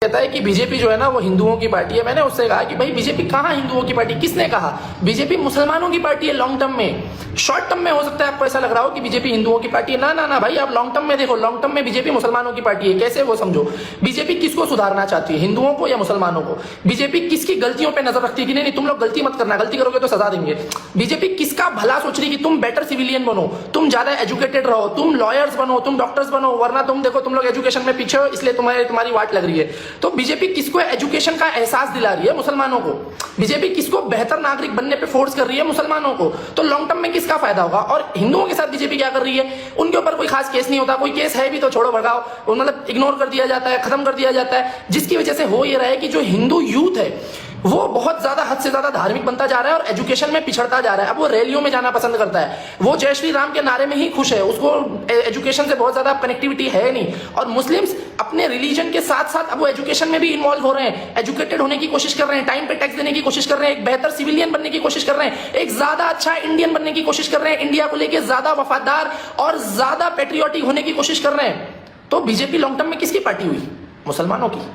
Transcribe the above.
कहता है कि बीजेपी जो है ना वो हिंदुओं की पार्टी है। मैंने उससे कहा कि भाई बीजेपी कहाँ हिंदुओं की पार्टी, किसने कहा? बीजेपी मुसलमानों की पार्टी है लॉन्ग टर्म में। शॉर्ट टर्म में हो सकता है आपको ऐसा लग रहा हो कि बीजेपी हिंदुओं की पार्टी है, ना ना ना भाई, आप लॉन्ग टर्म में देखो। लॉन्ग टर्म में बीजेपी मुसलमानों की पार्टी है। कैसे वो समझो? बीजेपी किसको सुधारना चाहती है, हिंदुओं को या मुसलमानों को? बीजेपी किसकी गलतियों पर नजर रखती है कि नहीं तुम लोग गलती मत करना, गलती करोगे तो सजा देंगे। बीजेपी किसका भला सोच रही है कि तुम बेटर सिविलियन बनो, तुम ज्यादा एजुकेटेड रहो, तुम लॉयर्स बनो, तुम डॉक्टर्स बनो, वरना तुम देखो तुम लोग एजुकेशन में पीछे हो इसलिए तुम्हारी वाट लग रही है। तो बीजेपी किसको एजुकेशन का एहसास दिला रही है? मुसलमानों को। बीजेपी किसको बेहतर नागरिक बनने पे फोर्स कर रही है? मुसलमानों को। तो लॉन्ग टर्म में किसका फायदा होगा? और हिंदुओं के साथ बीजेपी क्या कर रही है? उनके ऊपर कोई खास केस नहीं होता, कोई केस है भी तो छोड़ो भगाओ, मतलब इग्नोर कर दिया जाता है, खत्म कर दिया जाता है, जिसकी वजह से हो ये रहा है कि जो हिंदू यूथ है वो बहुत ज्यादा, हद से ज्यादा धार्मिक बनता जा रहा है और एजुकेशन में पिछड़ता जा रहा है। अब वो रैलियों में जाना पसंद करता है, वो जय श्री राम के नारे में ही खुश है, उसको एजुकेशन से बहुत ज्यादा कनेक्टिविटी है नहीं। और मुस्लिम्स अपने रिलीजन के साथ साथ अब वो एजुकेशन में भी इन्वॉल्व हो रहे हैं, एजुकेटेड होने की कोशिश कर रहे हैं, टाइम पे टैक्स देने की कोशिश कर रहे हैं, एक बेहतर सिविलियन बनने की कोशिश कर रहे हैं, एक ज्यादा अच्छा इंडियन बनने की कोशिश कर रहे हैं, इंडिया को लेकर ज्यादा वफादार और ज्यादा पेट्रियोटिक होने की कोशिश कर रहे हैं। तो बीजेपी लॉन्ग टर्म में किसकी पार्टी हुई? मुसलमानों की।